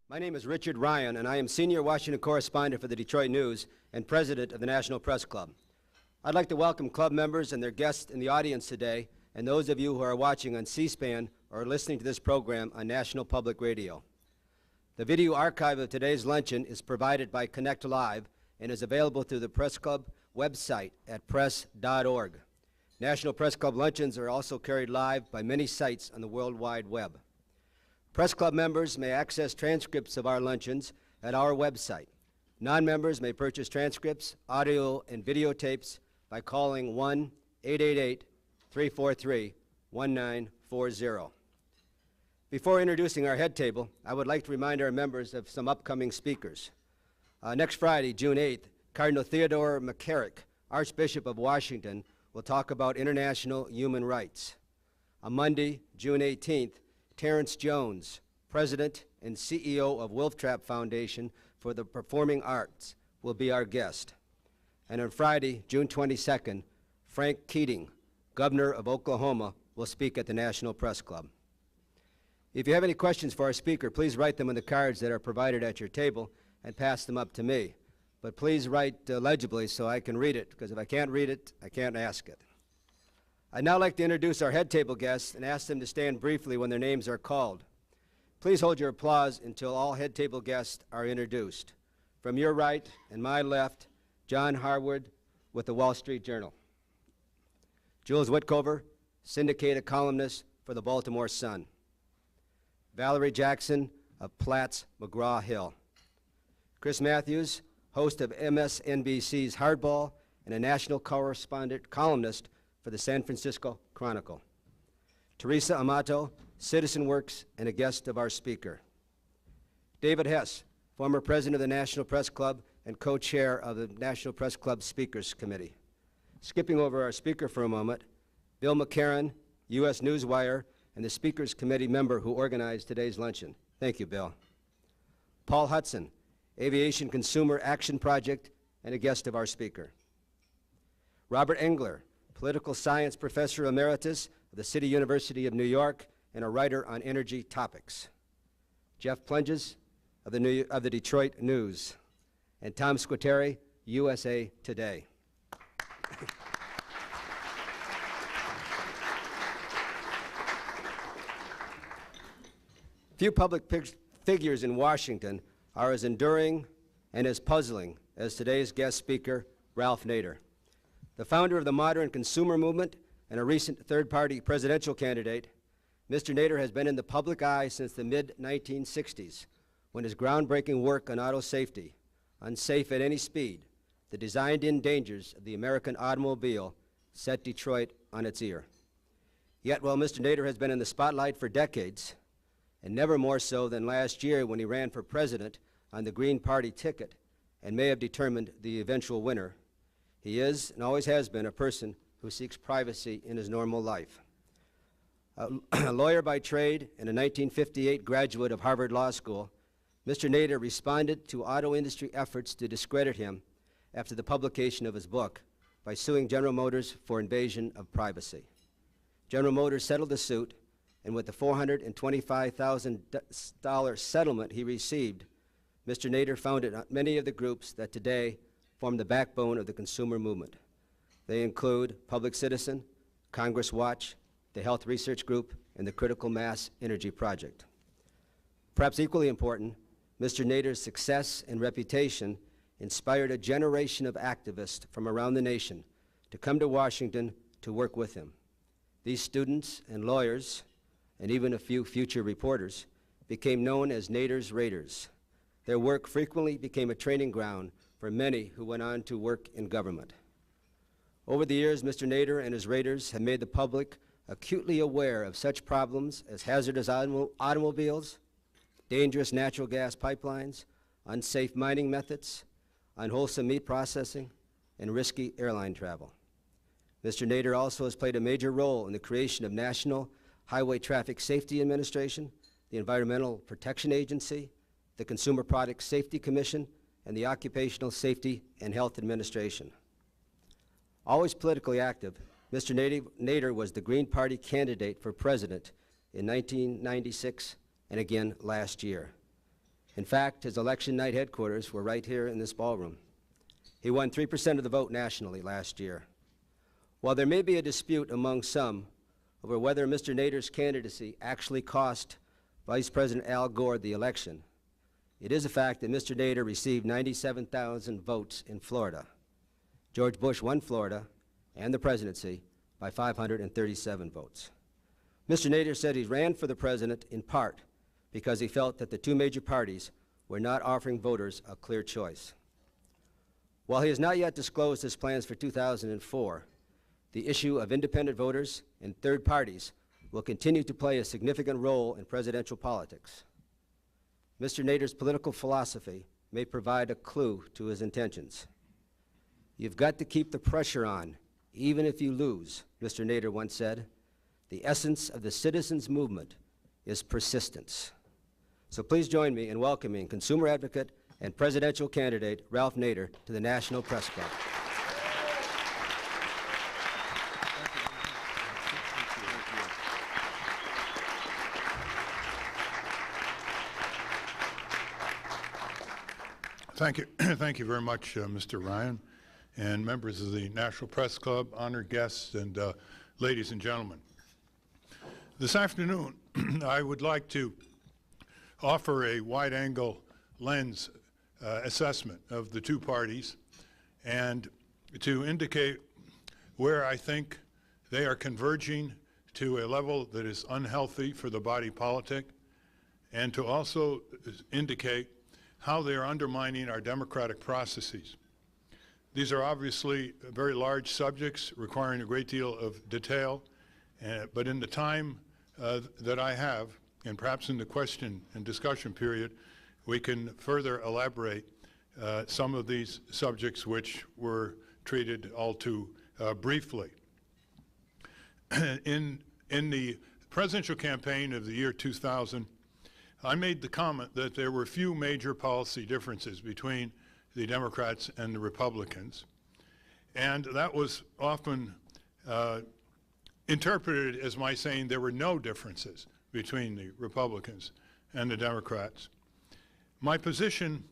My name is Richard Ryan, and I am Senior Washington Correspondent for the Detroit News and President of the National Press Club. I'd like to welcome club members and their guests in the audience today, and those of you who are watching on C-SPAN or listening to this program on National Public Radio. The video archive of today's luncheon is provided by Connect Live and is available through the Press Club website at press.org. National Press Club luncheons are also carried live by many sites on the World Wide Web. Press Club members may access transcripts of our luncheons at our website. Non-members may purchase transcripts, audio, and videotapes by calling 1-888-343-1940. Before introducing our head table, I would like to remind our members of some upcoming speakers. Next Friday, June 8th, Cardinal Theodore McCarrick, Archbishop of Washington, will talk about international human rights. On Monday, June 18th, Terrence Jones, President and CEO of Wolf Trap Foundation for the Performing Arts, will be our guest. And on Friday, June 22nd, Frank Keating, Governor of Oklahoma, will speak at the National Press Club. If you have any questions for our speaker, please write them on the cards that are provided at your table and pass them up to me. But please write legibly so I can read it, because if I can't read it, I can't ask it. I'd now like to introduce our head table guests and ask them to stand briefly when their names are called. Please hold your applause until all head table guests are introduced. From your right and my left, John Harwood with the Wall Street Journal. Jules Witkover, syndicated columnist for the Baltimore Sun. Valerie Jackson of Platts McGraw-Hill. Chris Matthews, host of MSNBC's Hardball and a national columnist for the San Francisco Chronicle. Teresa Amato, Citizen Works, and a guest of our speaker. David Hess, former president of the National Press Club and co-chair of the National Press Club Speakers Committee. Skipping over our speaker for a moment, Bill McCarran, U.S. Newswire, and the Speakers Committee member who organized today's luncheon. Thank you, Bill. Paul Hudson, Aviation Consumer Action Project, and a guest of our speaker. Robert Engler, political science professor emeritus of the City University of New York and a writer on energy topics. Jeff Plunges of the Detroit News, and Tom Squitieri, USA Today. Few public figures in Washington are as enduring and as puzzling as today's guest speaker, Ralph Nader. The founder of the modern consumer movement and a recent third-party presidential candidate, Mr. Nader has been in the public eye since the mid-1960s, when his groundbreaking work on auto safety, unsafe at any speed, the designed-in dangers of the American automobile, set Detroit on its ear. Yet while Mr. Nader has been in the spotlight for decades, and never more so than last year when he ran for president on the Green Party ticket and may have determined the eventual winner, he is and always has been a person who seeks privacy in his normal life. A lawyer by trade and a 1958 graduate of Harvard Law School, Mr. Nader responded to auto industry efforts to discredit him after the publication of his book by suing General Motors for invasion of privacy. General Motors settled the suit, and with the $425,000 settlement he received, Mr. Nader founded many of the groups that today form the backbone of the consumer movement. They include Public Citizen, Congress Watch, the Health Research Group, and the Critical Mass Energy Project. Perhaps equally important, Mr. Nader's success and reputation inspired a generation of activists from around the nation to come to Washington to work with him. These students and lawyers, and even a few future reporters, became known as Nader's Raiders. Their work frequently became a training ground for many who went on to work in government. Over the years, Mr. Nader and his Raiders have made the public acutely aware of such problems as hazardous automobiles, dangerous natural gas pipelines, unsafe mining methods, unwholesome meat processing, and risky airline travel. Mr. Nader also has played a major role in the creation of National Highway Traffic Safety Administration, the Environmental Protection Agency, the Consumer Product Safety Commission, and the Occupational Safety and Health Administration. Always politically active, Mr. Nader was the Green Party candidate for president in 1996 and again last year. In fact, his election night headquarters were right here in this ballroom. He won 3% of the vote nationally last year. While there may be a dispute among some over whether Mr. Nader's candidacy actually cost Vice President Al Gore the election, it is a fact that Mr. Nader received 97,000 votes in Florida. George Bush won Florida and the presidency by 537 votes. Mr. Nader said he ran for the president in part because he felt that the two major parties were not offering voters a clear choice. While he has not yet disclosed his plans for 2004, the issue of independent voters and third parties will continue to play a significant role in presidential politics. Mr. Nader's political philosophy may provide a clue to his intentions. You've got to keep the pressure on, even if you lose, Mr. Nader once said. The essence of the citizens' movement is persistence. So please join me in welcoming consumer advocate and presidential candidate Ralph Nader to the National Press Club. Thank you. Thank you very much, Mr. Ryan, and members of the National Press Club, honored guests, and ladies and gentlemen. This afternoon, I would like to offer a wide-angle lens assessment of the two parties and to indicate where I think they are converging to a level that is unhealthy for the body politic, and to also indicate how they are undermining our democratic processes. These are obviously very large subjects requiring a great deal of detail, but in the time that I have, and perhaps in the question and discussion period, we can further elaborate some of these subjects which were treated all too briefly. In the presidential campaign of the year 2000, I made the comment that there were few major policy differences between the Democrats and the Republicans, and that was often interpreted as my saying there were no differences between the Republicans and the Democrats. My position,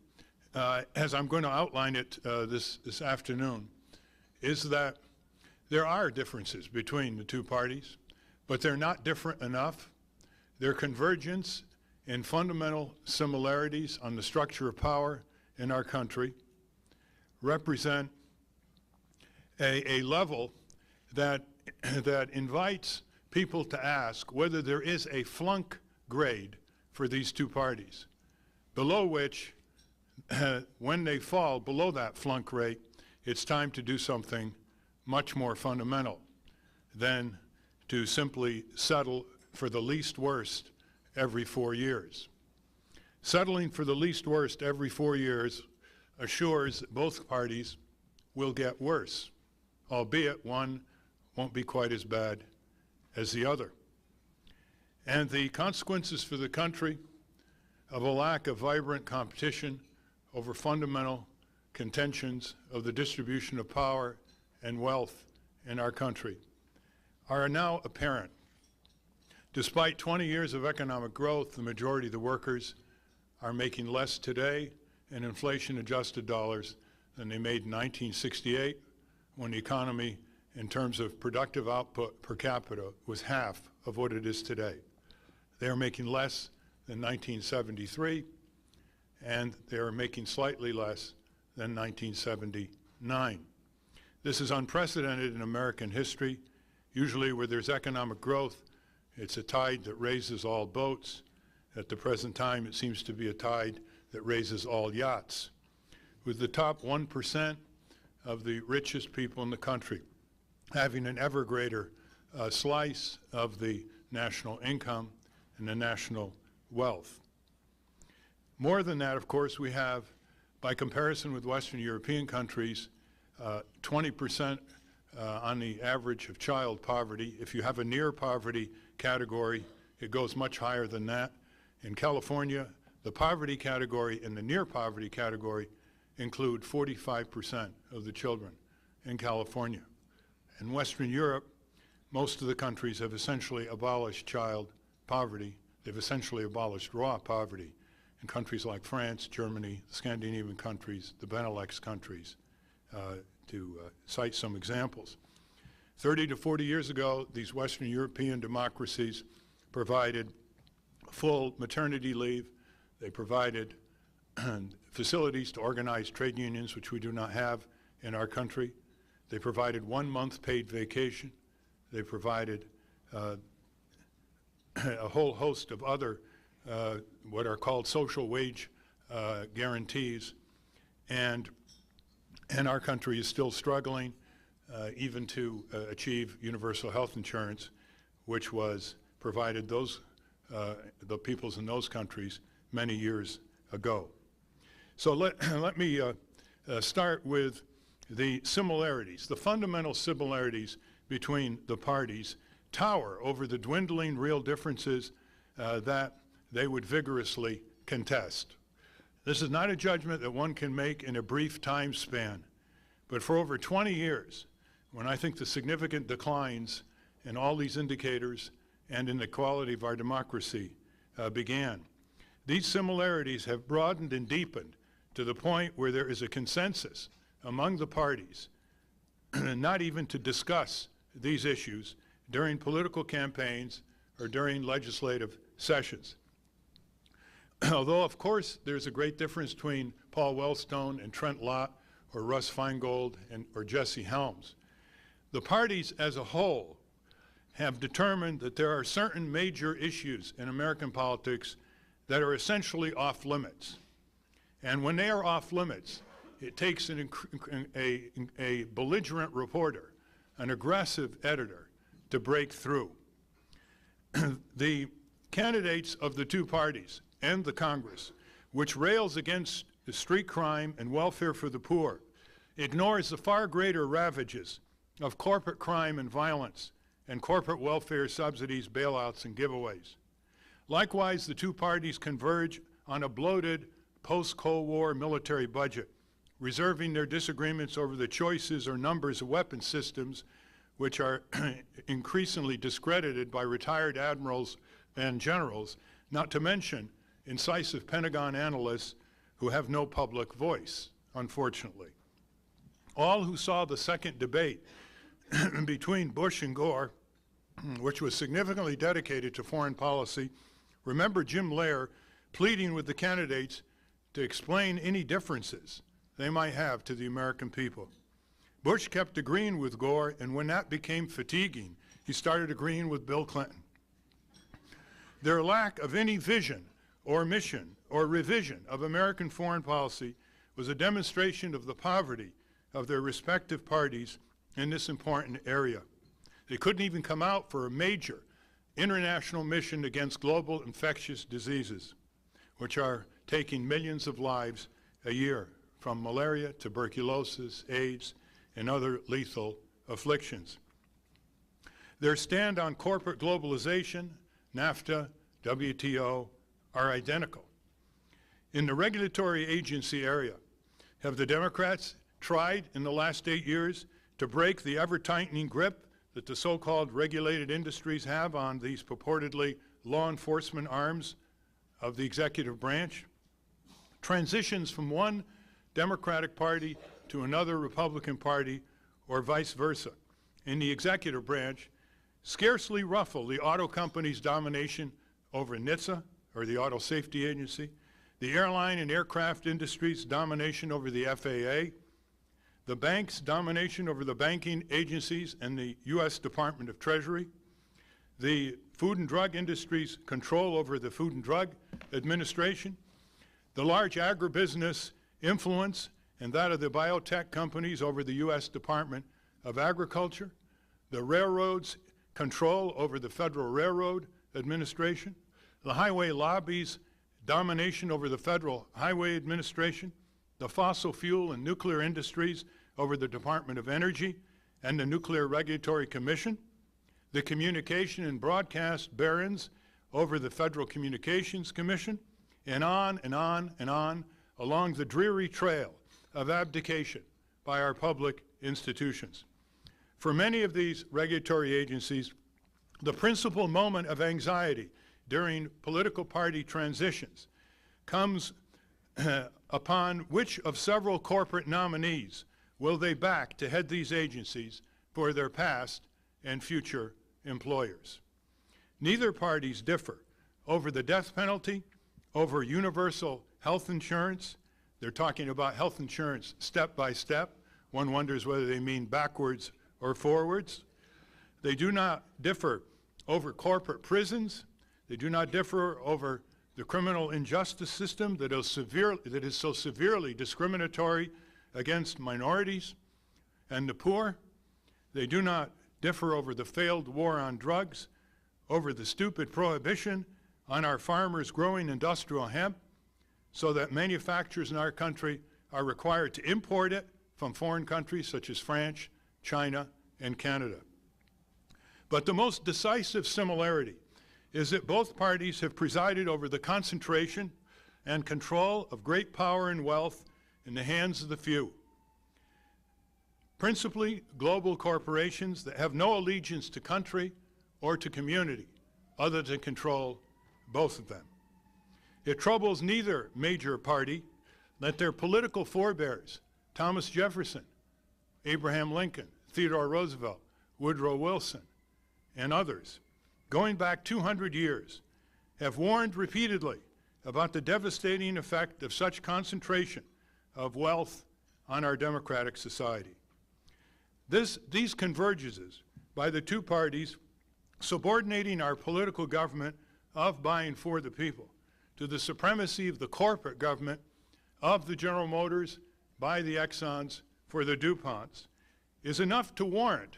as I'm going to outline it this afternoon, is that there are differences between the two parties, but they're not different enough. Their convergence in fundamental similarities on the structure of power in our country represent a level that invites people to ask whether there is a flunk grade for these two parties, below which, when they fall below that flunk rate, it's time to do something much more fundamental than to simply settle for the least worst every 4 years. Settling for the least worst every 4 years assures that both parties will get worse, albeit one won't be quite as bad as the other. And the consequences for the country of a lack of vibrant competition over fundamental contentions of the distribution of power and wealth in our country are now apparent. Despite 20 years of economic growth, the majority of the workers are making less today in inflation-adjusted dollars than they made in 1968, when the economy, in terms of productive output per capita, was half of what it is today. They are making less than 1973, and they are making slightly less than 1979. This is unprecedented in American history. Usually where there's economic growth, it's a tide that raises all boats. At the present time, it seems to be a tide that raises all yachts, with the top 1% of the richest people in the country having an ever greater slice of the national income and the national wealth. More than that, of course, we have, by comparison with Western European countries, 20% on the average of child poverty. If you have a near poverty category, it goes much higher than that. In California, the poverty category and the near poverty category include 45% of the children in California. In Western Europe, most of the countries have essentially abolished child poverty. They've essentially abolished raw poverty. in countries like France, Germany, the Scandinavian countries, the Benelux countries, to cite some examples. 30 to 40 years ago, these Western European democracies provided full maternity leave. They provided facilities to organize trade unions, which we do not have in our country. They provided 1 month paid vacation. They provided a whole host of other what are called social wage guarantees. And our country is still struggling even to achieve universal health insurance, which was provided the peoples in those countries many years ago. So let me start with the similarities. The fundamental similarities between the parties tower over the dwindling real differences that they would vigorously contest. This is not a judgment that one can make in a brief time span, but for over 20 years, when I think the significant declines in all these indicators and in the quality of our democracy began, these similarities have broadened and deepened to the point where there is a consensus among the parties not even to discuss these issues during political campaigns or during legislative sessions. Although, of course, there's a great difference between Paul Wellstone and Trent Lott or Russ Feingold or Jesse Helms, the parties as a whole have determined that there are certain major issues in American politics that are essentially off limits. And when they are off limits, it takes a belligerent reporter, an aggressive editor, to break through. The candidates of the two parties and the Congress, which rails against the street crime and welfare for the poor, ignores the far greater ravages of corporate crime and violence and corporate welfare subsidies, bailouts, and giveaways. Likewise, the two parties converge on a bloated post-Cold War military budget, reserving their disagreements over the choices or numbers of weapon systems, which are increasingly discredited by retired admirals and generals, not to mention incisive Pentagon analysts who have no public voice, unfortunately. All who saw the second debate between Bush and Gore, which was significantly dedicated to foreign policy, remember Jim Lehrer pleading with the candidates to explain any differences they might have to the American people. Bush kept agreeing with Gore, and when that became fatiguing, he started agreeing with Bill Clinton. Their lack of any vision or mission or revision of American foreign policy was a demonstration of the poverty of their respective parties in this important area. They couldn't even come out for a major international mission against global infectious diseases, which are taking millions of lives a year, from malaria, tuberculosis, AIDS, and other lethal afflictions. Their stand on corporate globalization, NAFTA, WTO, are identical. In the regulatory agency area, have the Democrats tried in the last 8 years to break the ever-tightening grip that the so-called regulated industries have on these purportedly law enforcement arms of the executive branch? Transitions from one Democratic Party to another Republican Party, or vice versa, in the executive branch scarcely ruffle the auto company's domination over NHTSA, or the Auto Safety Agency, the airline and aircraft industry's domination over the FAA, the bank's domination over the banking agencies and the U.S. Department of Treasury, the food and drug industry's control over the Food and Drug Administration, the large agribusiness influence and that of the biotech companies over the U.S. Department of Agriculture, the railroads' control over the Federal Railroad Administration, the highway lobby's domination over the Federal Highway Administration, the fossil fuel and nuclear industries over the Department of Energy and the Nuclear Regulatory Commission, the communication and broadcast barons over the Federal Communications Commission, and on and on and on along the dreary trail of abdication by our public institutions. For many of these regulatory agencies, the principal moment of anxiety during political party transitions comes upon which of several corporate nominees will they back to head these agencies for their past and future employers. Neither parties differ over the death penalty, over universal health insurance. They're talking about health insurance step by step. One wonders whether they mean backwards or forwards. They do not differ over corporate prisons. They do not differ over the criminal injustice system that is so severely discriminatory against minorities and the poor. They do not differ over the failed war on drugs, over the stupid prohibition on our farmers growing industrial hemp, so that manufacturers in our country are required to import it from foreign countries such as France, China, and Canada. But the most decisive similarity is that both parties have presided over the concentration and control of great power and wealth in the hands of the few. Principally global corporations that have no allegiance to country or to community other than control both of them. It troubles neither major party that their political forebears, Thomas Jefferson, Abraham Lincoln, Theodore Roosevelt, Woodrow Wilson, and others, going back 200 years, have warned repeatedly about the devastating effect of such concentration of wealth on our democratic society. These convergences by the two parties subordinating our political government of by and for the people to the supremacy of the corporate government of the General Motors by the Exxons for the DuPonts is enough to warrant,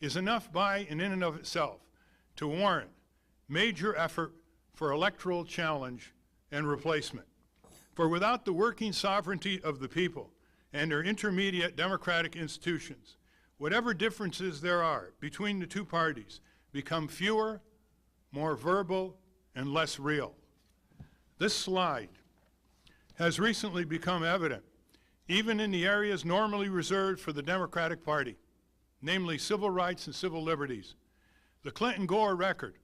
is enough by and in and of itself to warrant major effort for electoral challenge and replacement. For without the working sovereignty of the people and their intermediate democratic institutions, whatever differences there are between the two parties become fewer, more verbal, and less real. This slide has recently become evident even in the areas normally reserved for the Democratic Party, namely civil rights and civil liberties. The Clinton-Gore record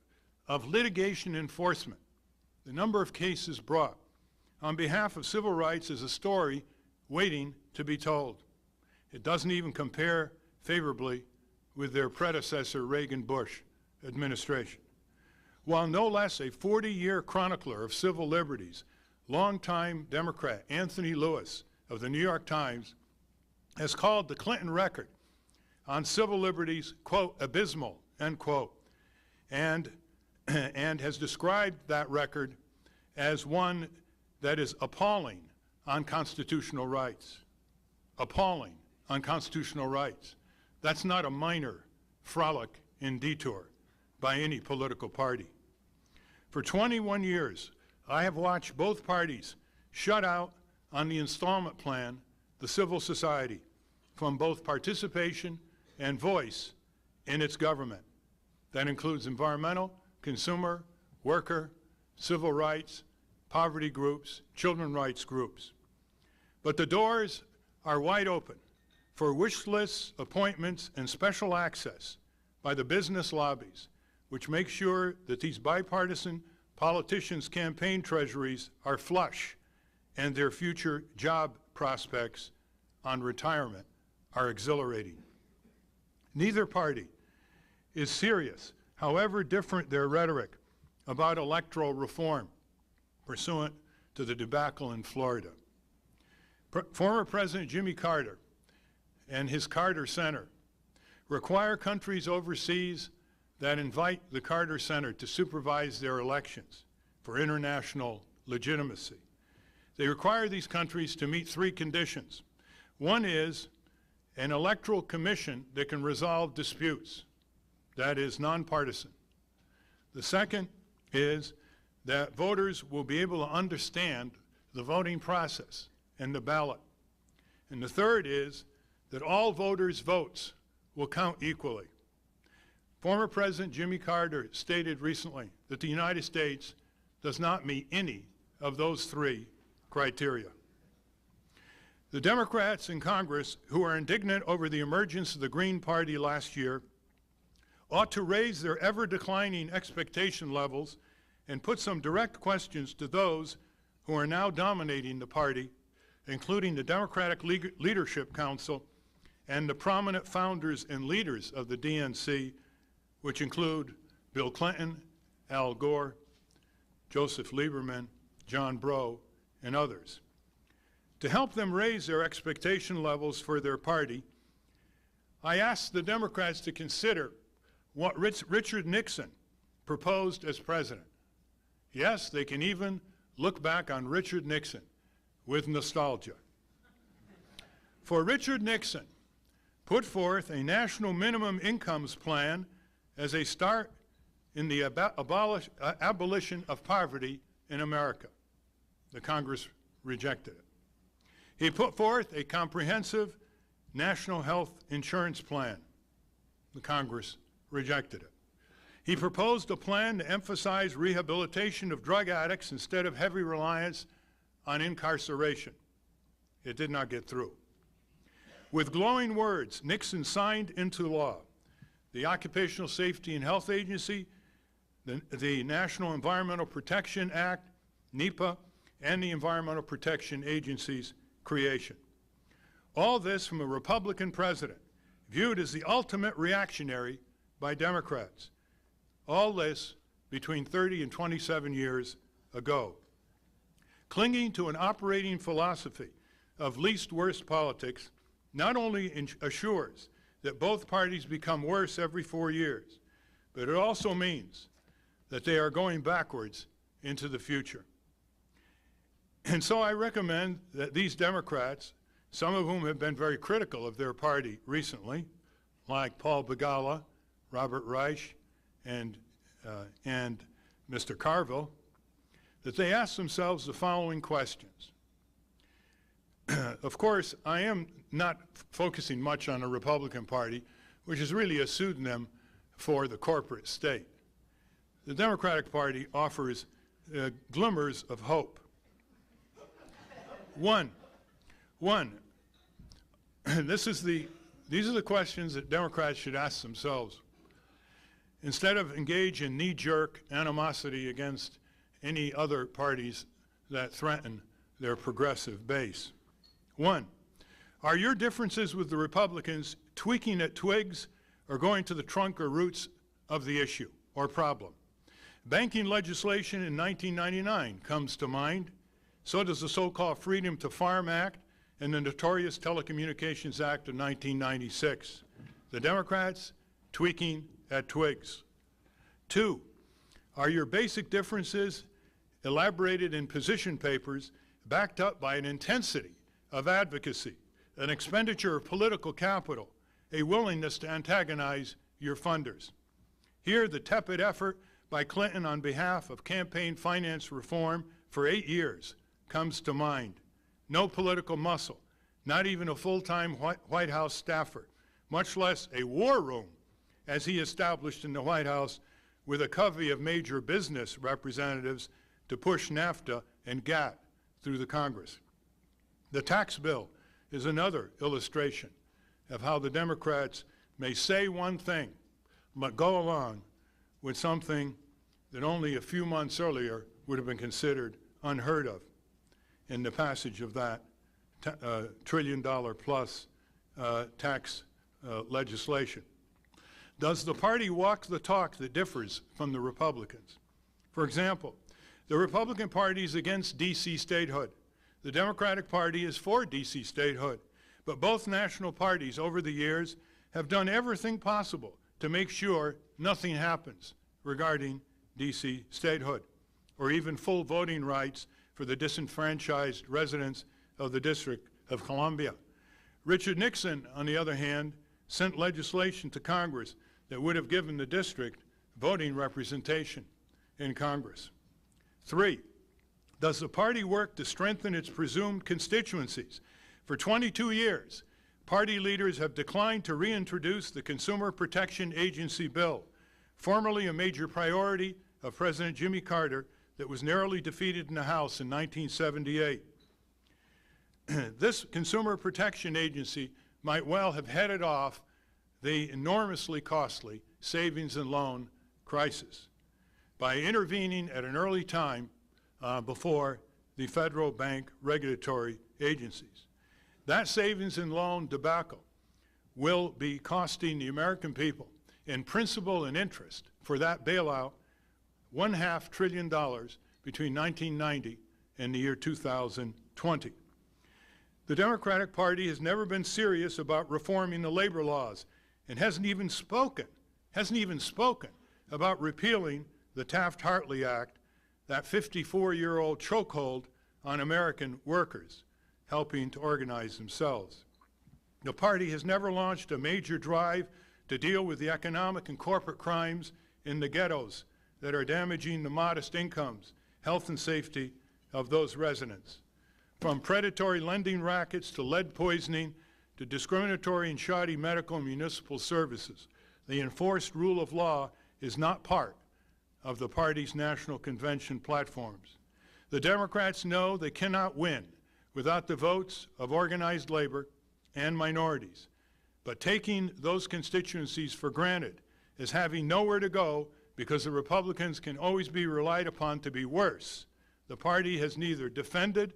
of litigation enforcement, the number of cases brought on behalf of civil rights, is a story waiting to be told. It doesn't even compare favorably with their predecessor Reagan-Bush administration. While no less a 40-year chronicler of civil liberties, longtime Democrat Anthony Lewis of the New York Times has called the Clinton record on civil liberties, quote, abysmal, end quote, and has described that record as one that is appalling on constitutional rights. Appalling on constitutional rights. That's not a minor frolic in detour by any political party. For 21 years, I have watched both parties shut out on the installment plan the civil society from both participation and voice in its government. That includes environmental, consumer, worker, civil rights, poverty groups, children's rights groups. But the doors are wide open for wish lists, appointments, and special access by the business lobbies, which make sure that these bipartisan politicians' campaign treasuries are flush and their future job prospects on retirement are exhilarating. Neither party is serious, however different their rhetoric, about electoral reform pursuant to the debacle in Florida. Former President Jimmy Carter and his Carter Center require countries overseas that invite the Carter Center to supervise their elections for international legitimacy. They require these countries to meet three conditions. One is an electoral commission that can resolve disputes, that is nonpartisan. The second is that voters will be able to understand the voting process and the ballot. And the third is that all voters' votes will count equally. Former President Jimmy Carter stated recently that the United States does not meet any of those three criteria. The Democrats in Congress who are indignant over the emergence of the Green Party last year ought to raise their ever-declining expectation levels and put some direct questions to those who are now dominating the party, including the Democratic Leadership Council and the prominent founders and leaders of the DNC, which include Bill Clinton, Al Gore, Joseph Lieberman, John Breaux, and others. To help them raise their expectation levels for their party, I asked the Democrats to consider what Richard Nixon proposed as president. Yes, they can even look back on Richard Nixon with nostalgia. For Richard Nixon put forth a national minimum incomes plan as a start in the abolition of poverty in America. The Congress rejected it. He put forth a comprehensive national health insurance plan. The Congress rejected it. He proposed a plan to emphasize rehabilitation of drug addicts instead of heavy reliance on incarceration. It did not get through. With glowing words, Nixon signed into law the Occupational Safety and Health Agency, the National Environmental Protection Act, NEPA, and the Environmental Protection Agency's creation. All this from a Republican president, viewed as the ultimate reactionary by Democrats. All this between 30 and 27 years ago. Clinging to an operating philosophy of least worst politics not only assures that both parties become worse every 4 years, but it also means that they are going backwards into the future. And so I recommend that these Democrats, some of whom have been very critical of their party recently, like Paul Begala, Robert Reich, and Mr. Carville, that they ask themselves the following questions. Of course, I am not focusing much on the Republican Party, which is really a pseudonym for the corporate state. The Democratic Party offers glimmers of hope. One, these are the questions that Democrats should ask themselves. Instead of engage in knee-jerk animosity against any other parties that threaten their progressive base. One, are your differences with the Republicans tweaking at twigs or going to the trunk or roots of the issue or problem? Banking legislation in 1999 comes to mind. So does the so-called Freedom to Farm Act and the notorious Telecommunications Act of 1996. The Democrats tweaking at twigs. Two, are your basic differences elaborated in position papers backed up by an intensity of advocacy, an expenditure of political capital, a willingness to antagonize your funders? Here, the tepid effort by Clinton on behalf of campaign finance reform for 8 years comes to mind. No political muscle, not even a full-time White House staffer, much less a war room, as he established in the White House with a covey of major business representatives to push NAFTA and GATT through the Congress. The tax bill is another illustration of how the Democrats may say one thing, but go along with something that only a few months earlier would have been considered unheard of in the passage of that trillion-dollar-plus tax legislation. Does the party walk the talk that differs from the Republicans? For example, the Republican Party is against D.C. statehood. The Democratic Party is for D.C. statehood. But both national parties over the years have done everything possible to make sure nothing happens regarding D.C. statehood, or even full voting rights for the disenfranchised residents of the District of Columbia. Richard Nixon, on the other hand, sent legislation to Congress that would have given the district voting representation in Congress. Three, does the party work to strengthen its presumed constituencies? For 22 years, party leaders have declined to reintroduce the Consumer Protection Agency bill, formerly a major priority of President Jimmy Carter that was narrowly defeated in the House in 1978. This Consumer Protection Agency might well have headed off the enormously costly savings and loan crisis by intervening at an early time before the federal bank regulatory agencies. That savings and loan debacle will be costing the American people in principal and interest for that bailout $1.5 trillion between 1990 and the year 2020. The Democratic Party has never been serious about reforming the labor laws and hasn't even spoken about repealing the Taft-Hartley Act, that 54-year-old chokehold on American workers helping to organize themselves. The party has never launched a major drive to deal with the economic and corporate crimes in the ghettos that are damaging the modest incomes, health and safety of those residents. From predatory lending rackets to lead poisoning to discriminatory and shoddy medical and municipal services, the enforced rule of law is not part of the party's national convention platforms. The Democrats know they cannot win without the votes of organized labor and minorities. But taking those constituencies for granted as having nowhere to go because the Republicans can always be relied upon to be worse, the party has neither defended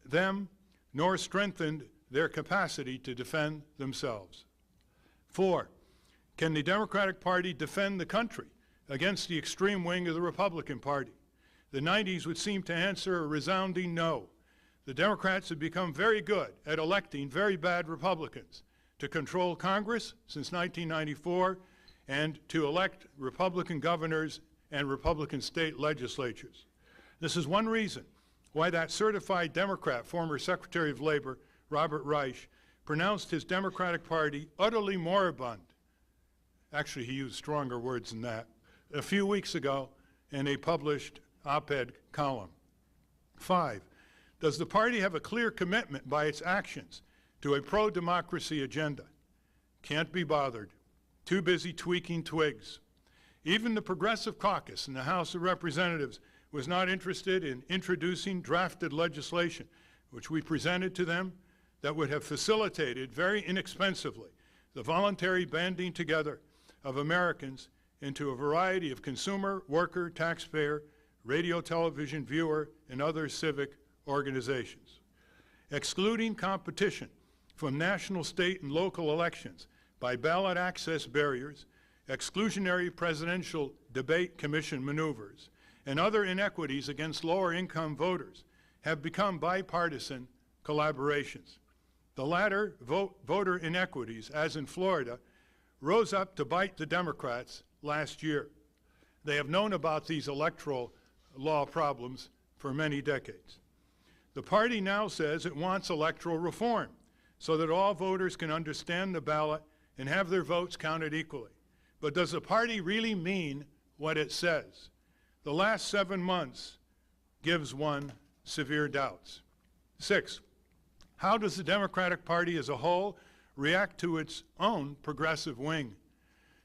them nor strengthened their capacity to defend themselves. 4, can the Democratic Party defend the country against the extreme wing of the Republican Party? The 90s would seem to answer a resounding no. The Democrats have become very good at electing very bad Republicans to control Congress since 1994 and to elect Republican governors and Republican state legislatures. This is one reason why that certified Democrat, former Secretary of Labor, Robert Reich, pronounced his Democratic Party utterly moribund. Actually, he used stronger words than that a few weeks ago in a published op-ed column. 5, does the party have a clear commitment by its actions to a pro-democracy agenda? Can't be bothered. Too busy tweaking twigs. Even the Progressive Caucus in the House of Representatives was not interested in introducing drafted legislation, which we presented to them, that would have facilitated very inexpensively the voluntary banding together of Americans into a variety of consumer, worker, taxpayer, radio, television, viewer, and other civic organizations. Excluding competition from national, state, and local elections by ballot access barriers, exclusionary presidential debate commission maneuvers, and other inequities against lower-income voters have become bipartisan collaborations. The latter, voter inequities, as in Florida, rose up to bite the Democrats last year. They have known about these electoral law problems for many decades. The party now says it wants electoral reform so that all voters can understand the ballot and have their votes counted equally. But does the party really mean what it says? The last 7 months gives one severe doubts. 6, how does the Democratic Party as a whole react to its own progressive wing?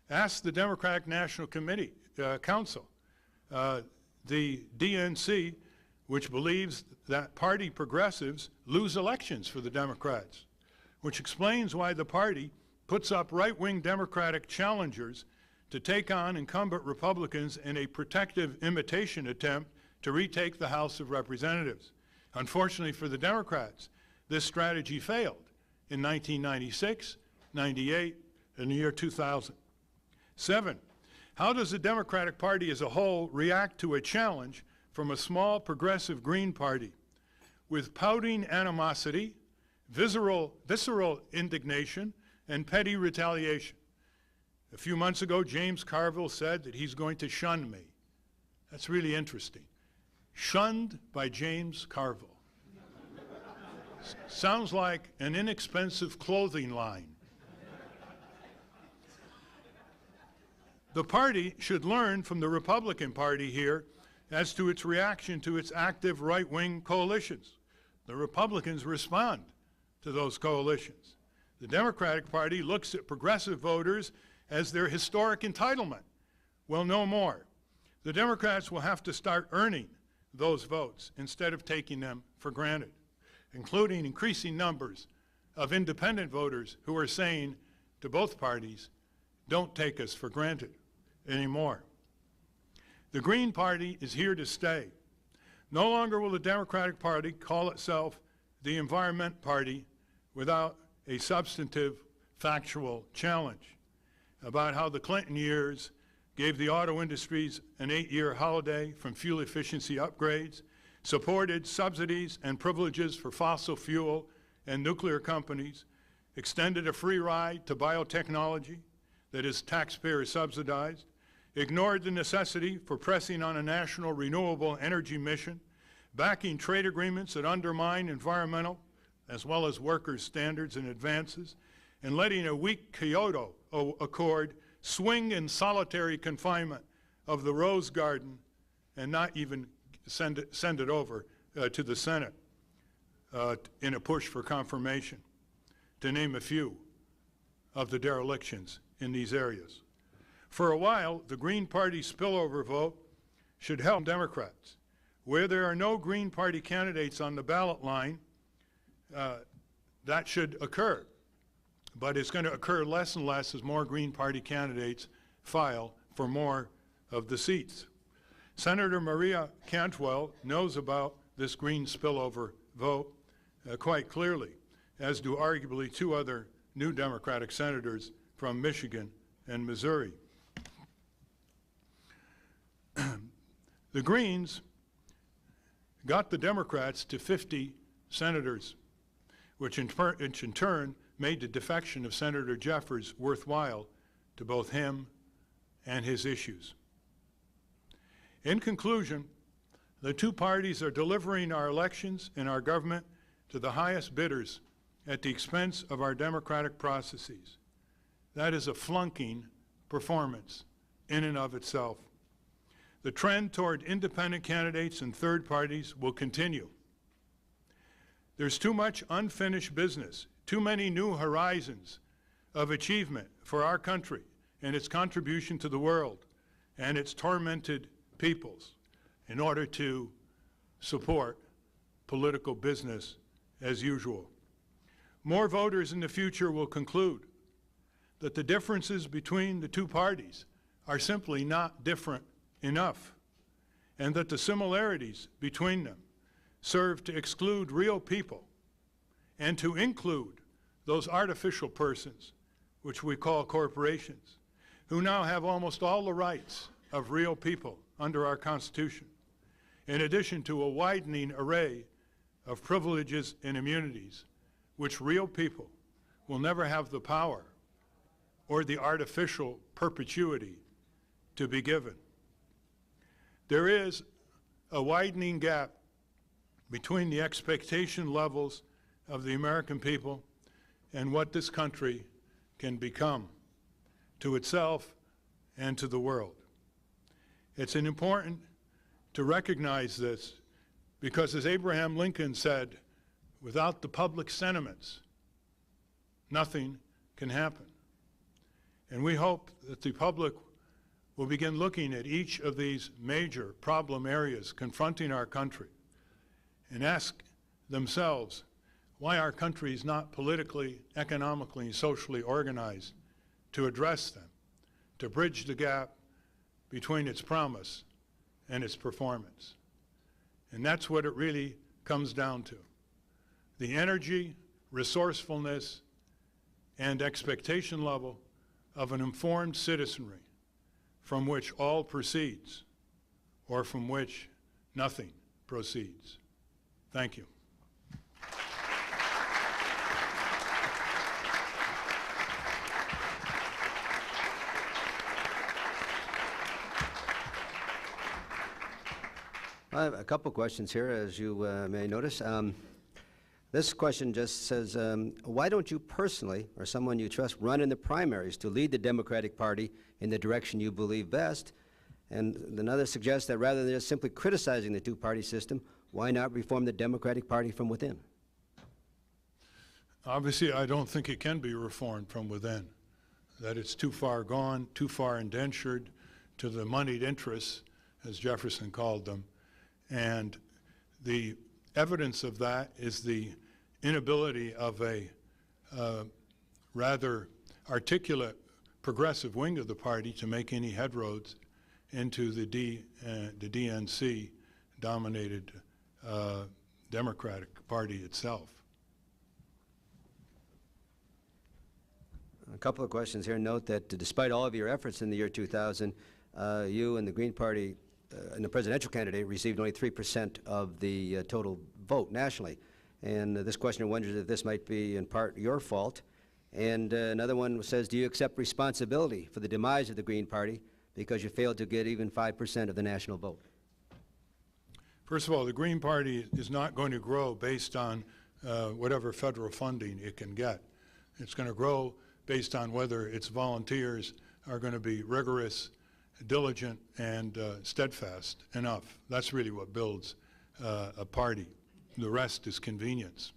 Ask the Democratic National Committee, Council, the DNC, which believes that party progressives lose elections for the Democrats, which explains why the party puts up right-wing Democratic challengers to take on incumbent Republicans in a protective imitation attempt to retake the House of Representatives. Unfortunately for the Democrats, this strategy failed in 1996, 98, and the year 2000. 7, how does the Democratic Party as a whole react to a challenge from a small progressive Green Party with pouting animosity, visceral indignation, and petty retaliation? A few months ago, James Carville said that he's going to shun me. That's really interesting. Shunned by James Carville. Sounds like an inexpensive clothing line. The party should learn from the Republican Party here as to its reaction to its active right-wing coalitions. The Republicans respond to those coalitions. The Democratic Party looks at progressive voters as their historic entitlement. Well, no more. The Democrats will have to start earning those votes instead of taking them for granted, including increasing numbers of independent voters who are saying to both parties, don't take us for granted anymore. The Green Party is here to stay. No longer will the Democratic Party call itself the Environment Party without a substantive, factual challenge about how the Clinton years gave the auto industries an 8-year holiday from fuel efficiency upgrades, supported subsidies and privileges for fossil fuel and nuclear companies, extended a free ride to biotechnology that is taxpayer subsidized, ignored the necessity for pressing on a national renewable energy mission, backing trade agreements that undermine environmental as well as workers' standards and advances, and letting a weak Kyoto Accord swing in solitary confinement of the Rose Garden and not even send it over to the Senate in a push for confirmation, to name a few of the derelictions in these areas. For a while, the Green Party spillover vote should help Democrats. Where there are no Green Party candidates on the ballot line, that should occur. But it's going to occur less and less as more Green Party candidates file for more of the seats. Senator Maria Cantwell knows about this Green spillover vote quite clearly, as do arguably 2 other new Democratic senators from Michigan and Missouri. The Greens got the Democrats to 50 senators, which in turn made the defection of Senator Jeffers worthwhile to both him and his issues. In conclusion, the 2 parties are delivering our elections and our government to the highest bidders at the expense of our democratic processes. That is a flunking performance in and of itself. The trend toward independent candidates and third parties will continue. There's too much unfinished business, too many new horizons of achievement for our country and its contribution to the world and its tormented peoples in order to support political business as usual. More voters in the future will conclude that the differences between the 2 parties are simply not different enough, and that the similarities between them serve to exclude real people and to include those artificial persons, which we call corporations, who now have almost all the rights of real people under our Constitution, in addition to a widening array of privileges and immunities, which real people will never have the power or the artificial perpetuity to be given. There is a widening gap between the expectation levels of the American people and what this country can become to itself and to the world. It's important to recognize this because, as Abraham Lincoln said, without the public sentiments, nothing can happen. And we hope that the public will begin looking at each of these major problem areas confronting our country and ask themselves why our country is not politically, economically, and socially organized to address them, to bridge the gap between its promise and its performance. And that's what it really comes down to. The energy, resourcefulness, and expectation level of an informed citizenry from which all proceeds, or from which nothing proceeds. Thank you. I have a couple questions here, as you may notice. This question just says, why don't you personally, or someone you trust, run in the primaries to lead the Democratic Party in the direction you believe best? And another suggests that rather than just simply criticizing the 2-party system, why not reform the Democratic Party from within? Obviously, I don't think it can be reformed from within, that it's too far gone, too far indentured to the moneyed interests, as Jefferson called them. And the evidence of that is the inability of a rather articulate progressive wing of the party to make any headroads into the DNC dominated Democratic Party itself. A couple of questions here. Note that despite all of your efforts in the year 2000, you and the Green Party and the presidential candidate received only 3% of the total vote nationally. And this questioner wonders if this might be in part your fault. And another one says, do you accept responsibility for the demise of the Green Party because you failed to get even 5% of the national vote? First of all, the Green Party is not going to grow based on whatever federal funding it can get. It's going to grow based on whether its volunteers are going to be rigorous, diligent, and steadfast enough. That's really what builds a party. The rest is convenience,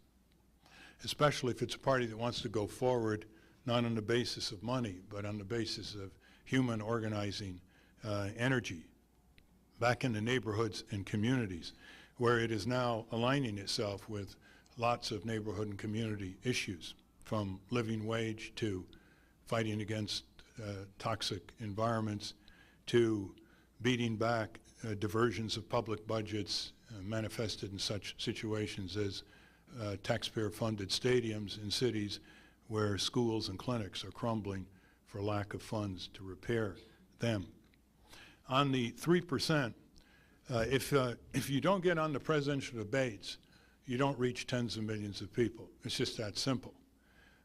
especially if it's a party that wants to go forward not on the basis of money, but on the basis of human organizing energy back in the neighborhoods and communities, where it is now aligning itself with lots of neighborhood and community issues, from living wage to fighting against toxic environments to beating back diversions of public budgets manifested in such situations as taxpayer-funded stadiums in cities where schools and clinics are crumbling for lack of funds to repair them. On the 3%, if you don't get on the presidential debates, you don't reach tens of millions of people. It's just that simple.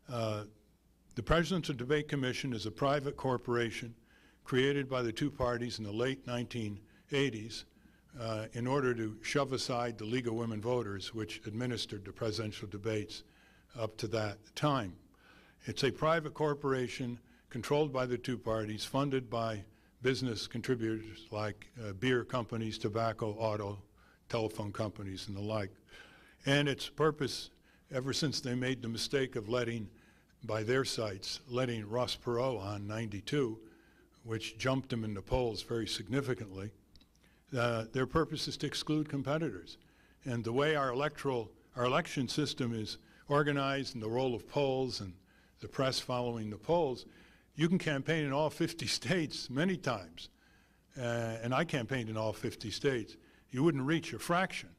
The Presidential Debate Commission is a private corporation created by the two parties in the late 1980s in order to shove aside the League of Women Voters, which administered the presidential debates up to that time. It's a private corporation controlled by the two parties, funded by business contributors like beer companies, tobacco, auto, telephone companies, and the like. And its purpose, ever since they made the mistake of letting, by their sites, letting Ross Perot on 92, which jumped him in the polls very significantly, their purpose is to exclude competitors. And the way our election system is organized, and the role of polls and the press following the polls, you can campaign in all 50 states many times. And I campaigned in all 50 states. You wouldn't reach a fraction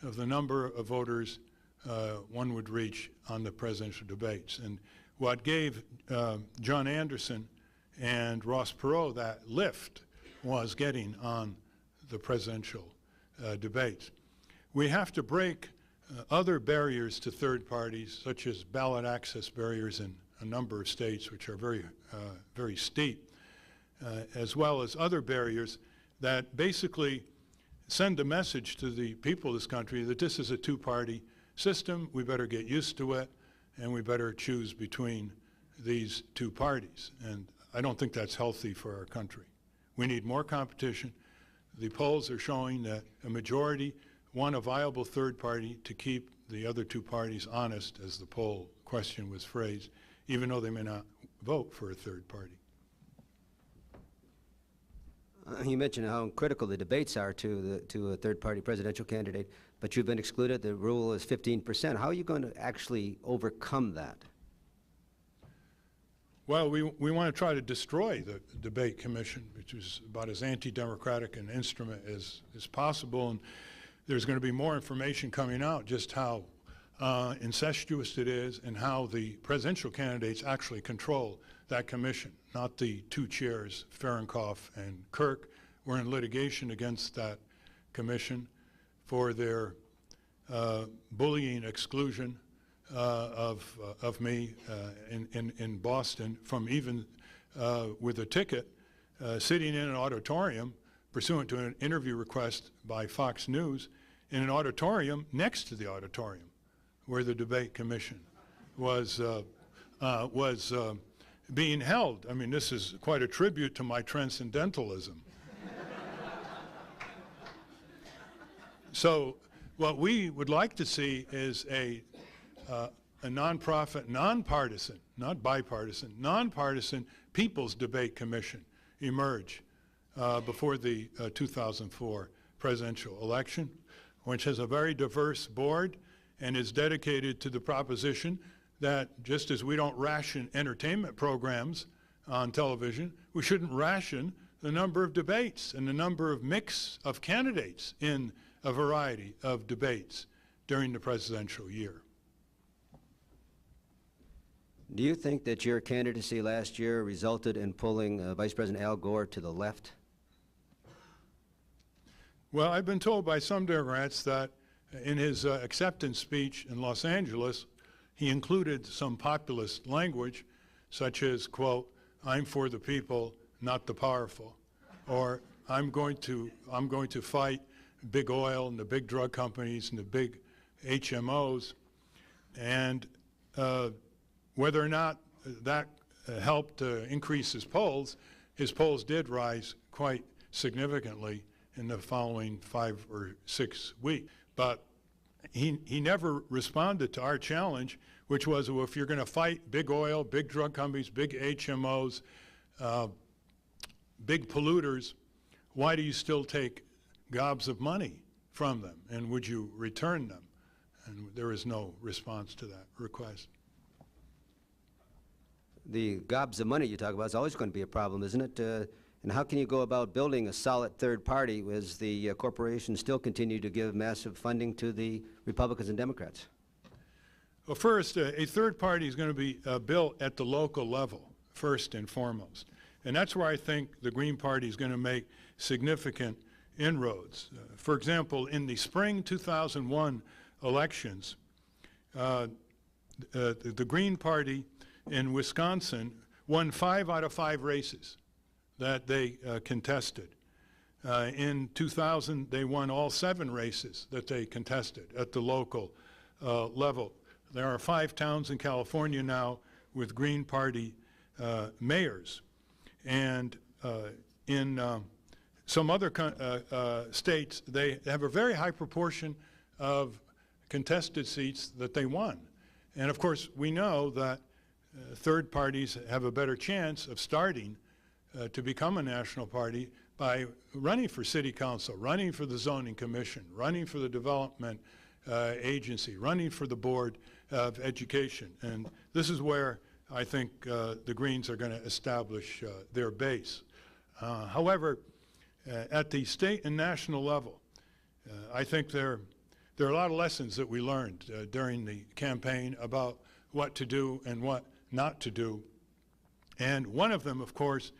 of the number of voters one would reach on the presidential debates. And what gave John Anderson and Ross Perot that lift was getting on the presidential debates. We have to break other barriers to third parties, such as ballot access barriers in a number of states, which are very steep, as well as other barriers that basically send a message to the people of this country that this is a two-party system, we better get used to it, and we better choose between these two parties. And I don't think that's healthy for our country. We need more competition. The polls are showing that a majority want a viable third party to keep the other two parties honest, as the poll question was phrased, even though they may not vote for a third party. You mentioned how critical the debates are to a third-party presidential candidate, but you've been excluded. The rule is 15%. How are you going to actually overcome that? Well, we want to try to destroy the debate commission, which is about as anti-democratic an instrument as possible. And there's going to be more information coming out just how incestuous it is and how the presidential candidates actually control that commission, not the two chairs, Fahrenkopf and Kirk. We're in litigation against that commission for their bullying exclusion of me in Boston from even with a ticket sitting in an auditorium pursuant to an interview request by Fox News in an auditorium next to the auditorium where the debate commission was being held. I mean, this is quite a tribute to my transcendentalism. So what we would like to see is a nonprofit, nonpartisan, not bipartisan, nonpartisan People's Debate Commission emerge before the 2004 presidential election, which has a very diverse board and is dedicated to the proposition that just as we don't ration entertainment programs on television, we shouldn't ration the number of debates and the number of mix of candidates in a variety of debates during the presidential year. Do you think that your candidacy last year resulted in pulling Vice President Al Gore to the left? Well, I've been told by some Democrats that in his acceptance speech in Los Angeles, he included some populist language, such as, quote, "I'm for the people, not the powerful," or I'm going to fight big oil and the big drug companies and the big HMOs. And whether or not that helped increase his polls did rise quite significantly in the following 5 or 6 weeks. But he never responded to our challenge, which was, well, if you're going to fight big oil, big drug companies, big HMOs, big polluters, why do you still take gobs of money from them, and would you return them? And there is no response to that request. The gobs of money you talk about is always going to be a problem, isn't it? And how can you go about building a solid third party as the corporations still continue to give massive funding to the Republicans and Democrats? Well, first, a third party is going to be built at the local level, first and foremost. And that's where I think the Green Party is going to make significant inroads. For example, in the spring 2001 elections, the Green Party in Wisconsin won 5 out of 5 races that they contested. In 2000, they won all 7 races that they contested at the local level. There are 5 towns in California now with Green Party mayors. And in some other states, they have a very high proportion of contested seats that they won. And of course, we know that third parties have a better chance of starting to become a national party by running for city council, running for the zoning commission, running for the development agency, running for the board of education. And this is where I think the Greens are going to establish their base. However, at the state and national level, I think there are a lot of lessons that we learned during the campaign about what to do and what not to do. And one of them, of course,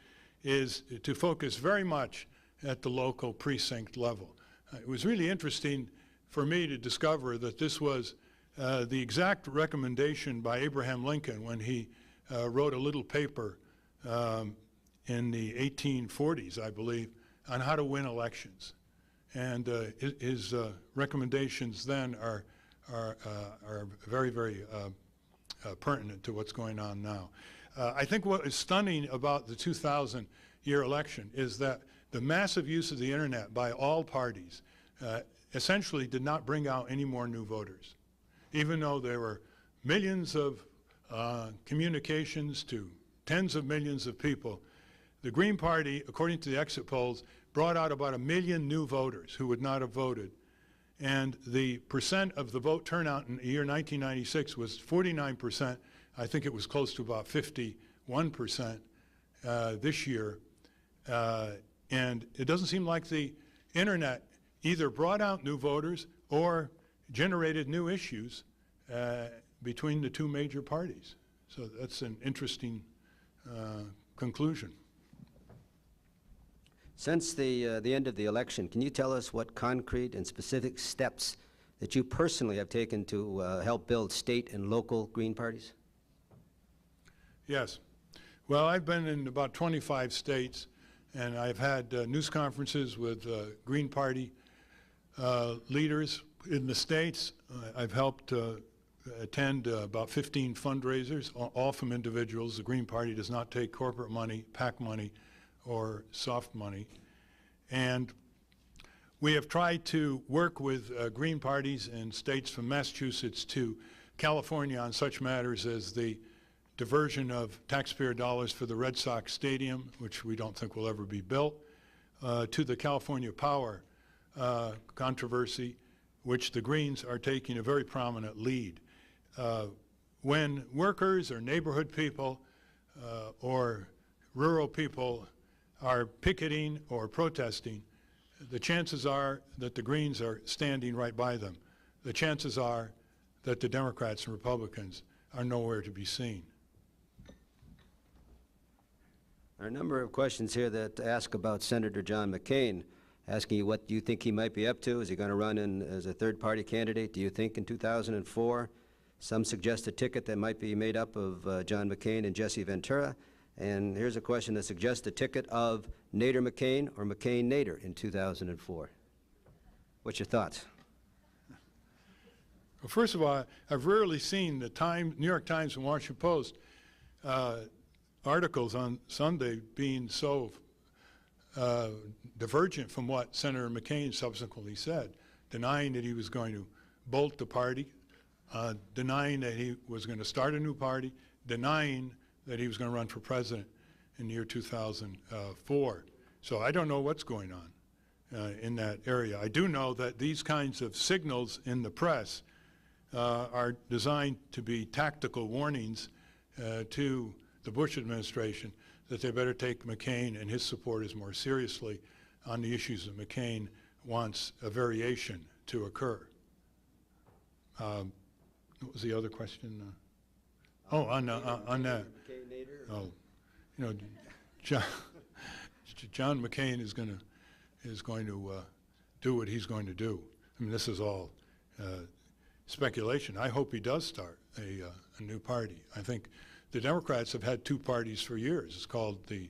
is to focus very much at the local precinct level. It was really interesting for me to discover that this was the exact recommendation by Abraham Lincoln when he wrote a little paper in the 1840s, I believe, on how to win elections. And his recommendations then are very, very pertinent to what's going on now. I think what is stunning about the 2000 year election is that the massive use of the internet by all parties essentially did not bring out any more new voters. Even though there were millions of communications to tens of millions of people, the Green Party, according to the exit polls, brought out about 1 million new voters who would not have voted. And the percent of the vote turnout in the year 1996 was 49%. I think it was close to about 51% this year. And it doesn't seem like the internet either brought out new voters or generated new issues between the 2 major parties. So that's an interesting conclusion. Since the end of the election, can you tell us what concrete and specific steps that you personally have taken to help build state and local Green parties? Yes. Well, I've been in about 25 states, and I've had news conferences with Green Party leaders in the states. I've helped attend about 15 fundraisers, all from individuals. The Green Party does not take corporate money, PAC money, or soft money. And we have tried to work with Green parties in states from Massachusetts to California on such matters as the diversion of taxpayer dollars for the Red Sox Stadium, which we don't think will ever be built, to the California Power controversy, which the Greens are taking a very prominent lead. When workers or neighborhood people or rural people are picketing or protesting, the chances are that the Greens are standing right by them. The chances are that the Democrats and Republicans are nowhere to be seen. There are a number of questions here that ask about Senator John McCain, asking you what you think he might be up to. Is he going to run in as a third-party candidate, do you think, in 2004? Some suggest a ticket that might be made up of John McCain and Jesse Ventura. And here's a question that suggests a ticket of Nader-McCain or McCain-Nader in 2004. What's your thoughts? Well, first of all, I've rarely seen the New York Times and Washington Post articles on Sunday being so divergent from what Senator McCain subsequently said, denying that he was going to bolt the party, denying that he was going to start a new party, denying that he was going to run for president in the year 2004. So I don't know what's going on in that area. I do know that these kinds of signals in the press are designed to be tactical warnings to the Bush administration that they better take McCain and his supporters more seriously on the issues that McCain wants a variation to occur. What was the other question? On that. Oh, you know, John McCain is going to do what he's going to do. I mean, this is all speculation. I hope he does start a new party. I think the Democrats have had two parties for years. It's called the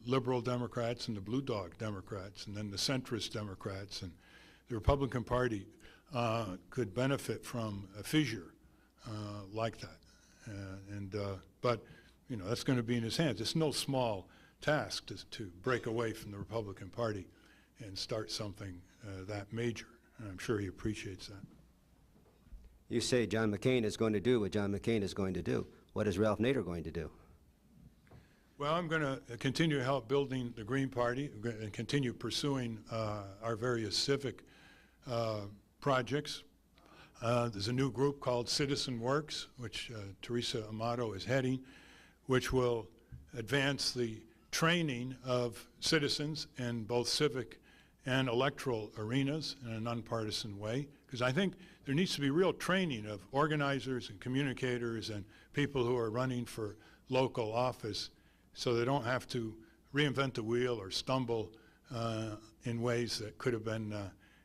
liberal Democrats and the blue dog Democrats, and then the centrist Democrats. And the Republican Party could benefit from a fissure like that. But you know, that's going to be in his hands. It's no small task to break away from the Republican Party and start something that major. And I'm sure he appreciates that. You say John McCain is going to do what John McCain is going to do. What is Ralph Nader going to do? Well, I'm going to continue to help building the Green Party and continue pursuing our various civic projects. There's a new group called Citizen Works, which Teresa Amato is heading, which will advance the training of citizens in both civic and electoral arenas in a nonpartisan way, because I think there needs to be real training of organizers and communicators and people who are running for local office so they don't have to reinvent the wheel or stumble in ways that could have been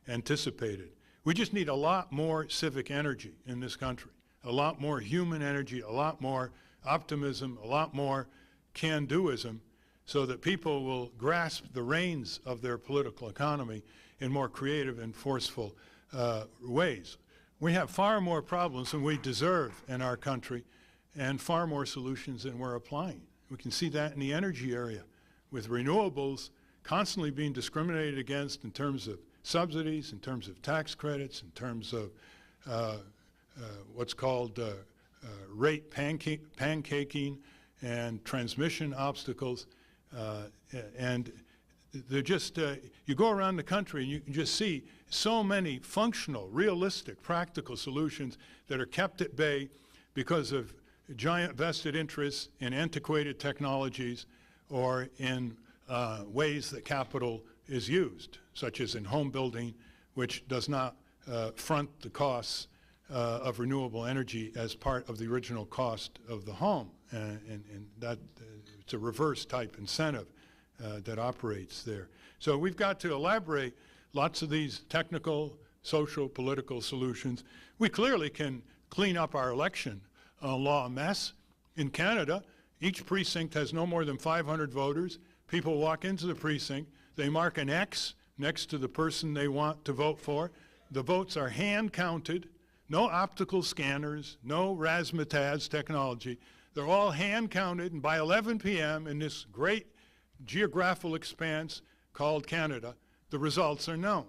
anticipated. We just need a lot more civic energy in this country, a lot more human energy, a lot more optimism, a lot more can-doism, so that people will grasp the reins of their political economy in more creative and forceful ways. We have far more problems than we deserve in our country and far more solutions than we're applying. We can see that in the energy area, with renewables constantly being discriminated against in terms of subsidies, in terms of tax credits, in terms of what's called rate pancaking and transmission obstacles. And they're just, you go around the country and you can just see so many functional, realistic, practical solutions that are kept at bay because of giant vested interests in antiquated technologies or in ways that capital is used, such as in home building, which does not front the costs of renewable energy as part of the original cost of the home. And that it's a reverse type incentive that operates there. So we've got to elaborate lots of these technical, social, political solutions. We clearly can clean up our election law mess. In Canada, each precinct has no more than 500 voters. People walk into the precinct, they mark an X next to the person they want to vote for. The votes are hand counted, no optical scanners, no razzmatazz technology. They're all hand counted, and by 11 p.m. in this great geographical expanse called Canada, the results are known.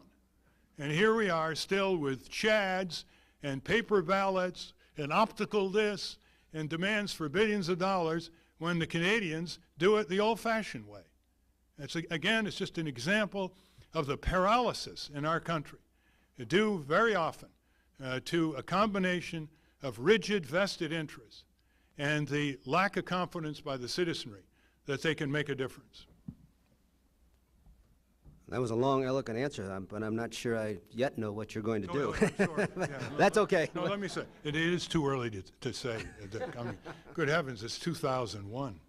And here we are still with chads and paper ballots and optical this and demands for billions of dollars when the Canadians do it the old-fashioned way. Again, it's just an example of the paralysis in our country, due very often to a combination of rigid vested interests and the lack of confidence by the citizenry that they can make a difference. That was a long, eloquent answer, but I'm not sure I yet know what you're going to do. I'm sorry. Yeah, That's okay. No, let me say, it is too early to say, Dick. I mean, good heavens, it's 2001.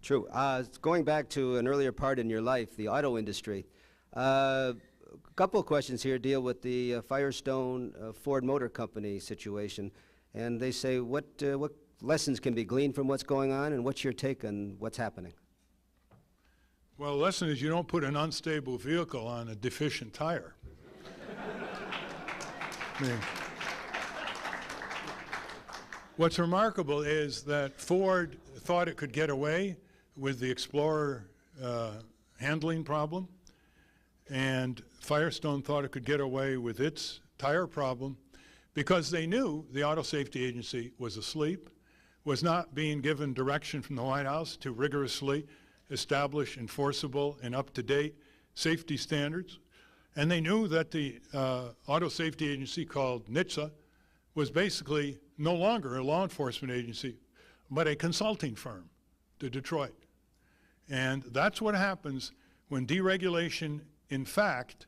True. Going back to an earlier part in your life, the auto industry, a couple of questions here deal with the Firestone Ford Motor Company situation. And they say, what lessons can be gleaned from what's going on, and what's your take on what's happening? Well, the lesson is you don't put an unstable vehicle on a deficient tire. I mean, what's remarkable is that Ford thought it could get away with the Explorer handling problem, and Firestone thought it could get away with its tire problem because they knew the Auto Safety Agency was asleep, was not being given direction from the White House to rigorously establish enforceable and up-to-date safety standards. And they knew that the Auto Safety Agency, called NHTSA, was basically no longer a law enforcement agency, but a consulting firm to Detroit. And that's what happens when deregulation, in fact,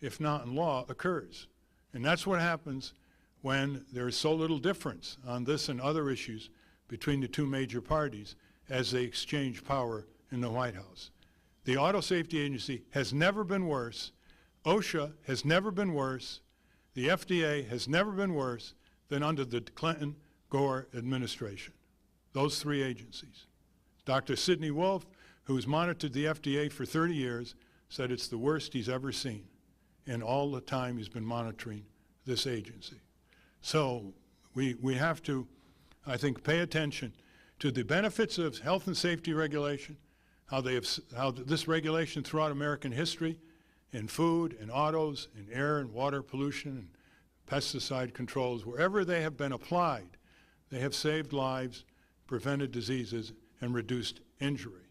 if not in law, occurs. And that's what happens when there is so little difference on this and other issues between the two major parties as they exchange power in the White House. The Auto Safety Agency has never been worse. OSHA has never been worse. The FDA has never been worse than under the Clinton-Gore administration. Those three agencies. Dr. Sidney Wolf, who has monitored the FDA for 30 years, said it's the worst he's ever seen in all the time he's been monitoring this agency. So we have to, I think, pay attention to the benefits of health and safety regulation, how this regulation throughout American history in food, in autos, in air and water pollution, and pesticide controls, wherever they have been applied, they have saved lives, prevented diseases, and reduced injury.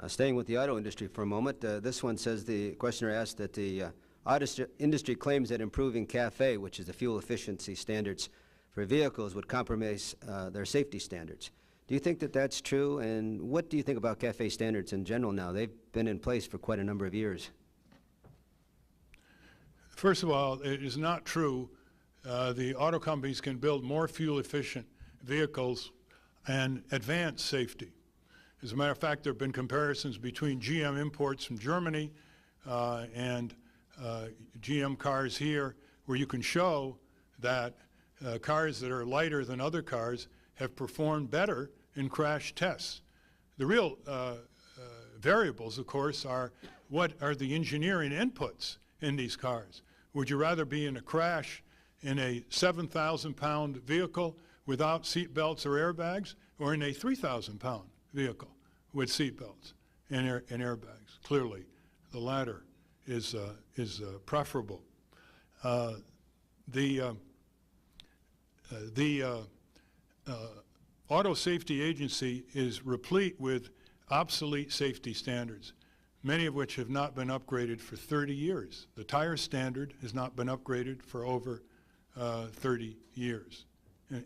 Staying with the auto industry for a moment, this one says, the questioner asked that the auto industry claims that improving CAFE, which is the fuel efficiency standards for vehicles, would compromise their safety standards. Do you think that that's true? And what do you think about CAFE standards in general now? They've been in place for quite a number of years. First of all, it is not true. The auto companies can build more fuel-efficient vehicles and advance safety. As a matter of fact, there have been comparisons between GM imports from Germany and GM cars here, where you can show that cars that are lighter than other cars have performed better in crash tests. The real variables, of course, are what are the engineering inputs in these cars. Would you rather be in a crash in a 7,000-pound vehicle without seat belts or airbags, or in a 3,000-pound vehicle with seat belts and airbags? Clearly, the latter is preferable. The Auto Safety Agency is replete with obsolete safety standards, many of which have not been upgraded for 30 years. The tire standard has not been upgraded for over 30 years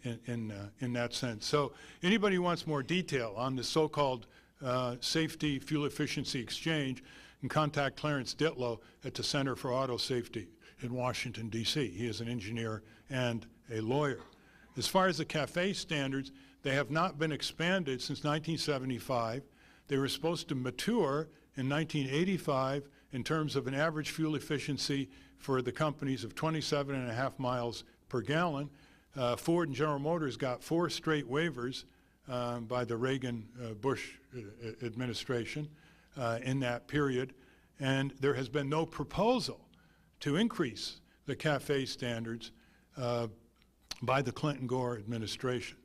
in that sense. So anybody who wants more detail on the so-called safety fuel efficiency exchange can contact Clarence Ditlow at the Center for Auto Safety in Washington, D.C. He is an engineer and a lawyer. As far as the CAFE standards, they have not been expanded since 1975. They were supposed to mature in 1985 in terms of an average fuel efficiency for the companies of 27.5 miles per gallon. Ford and General Motors got 4 straight waivers by the Reagan-Bush administration in that period, and there has been no proposal to increase the CAFE standards by the Clinton-Gore administration.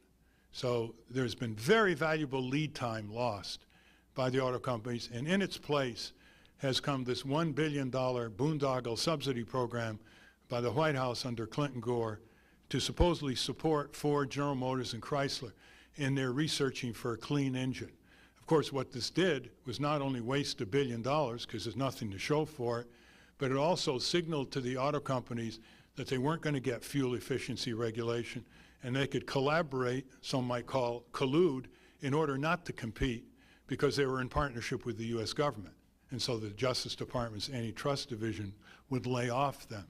So there's been very valuable lead time lost by the auto companies, and in its place has come this $1 billion boondoggle subsidy program by the White House under Clinton-Gore to supposedly support Ford, General Motors, and Chrysler in their researching for a clean engine. Of course, what this did was not only waste $1 billion, because there's nothing to show for it, but it also signaled to the auto companies that they weren't going to get fuel efficiency regulation, and they could collaborate, some might call collude, in order not to compete because they were in partnership with the U.S. government. And so the Justice Department's Antitrust Division would lay off them.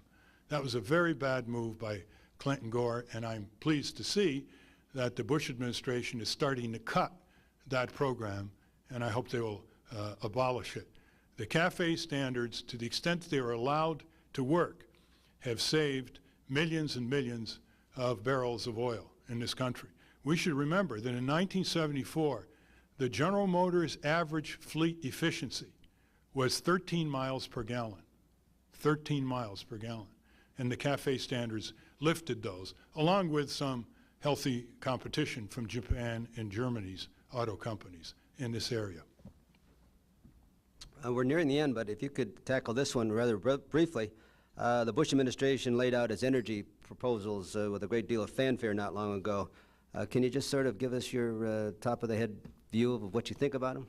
That was a very bad move by Clinton Gore, and I'm pleased to see that the Bush administration is starting to cut that program, and I hope they will abolish it. The CAFE standards, to the extent that they are allowed to work, have saved millions and millions of barrels of oil in this country. We should remember that in 1974, the General Motors average fleet efficiency was 13 miles per gallon, 13 miles per gallon. And the CAFE standards lifted those, along with some healthy competition from Japan and Germany's auto companies in this area. We're nearing the end, but if you could tackle this one rather briefly. The Bush administration laid out its energy proposals with a great deal of fanfare not long ago. Can you just sort of give us your top-of-the-head view of what you think about them?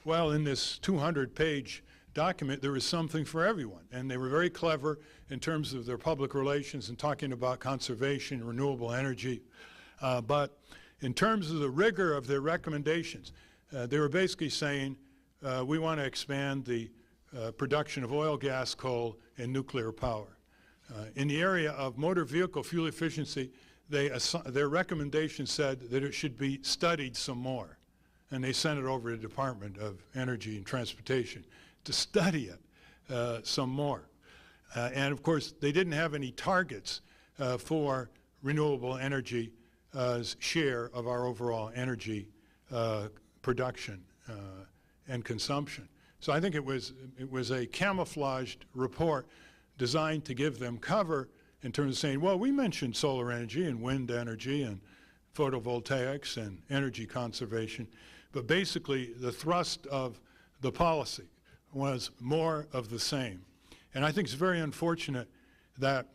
Well, in this 200-page document, there was something for everyone, and they were very clever in terms of their public relations and talking about conservation, renewable energy. But in terms of the rigor of their recommendations, they were basically saying, we want to expand the production of oil, gas, coal, and nuclear power. In the area of motor vehicle fuel efficiency, their recommendation said that it should be studied some more. And they sent it over to the Department of Energy and Transportation to study it some more. And of course, they didn't have any targets for renewable energy share of our overall energy production and consumption. So I think it was a camouflaged report designed to give them cover in terms of saying, well, we mentioned solar energy and wind energy and photovoltaics and energy conservation, but basically the thrust of the policy was more of the same. And I think it's very unfortunate that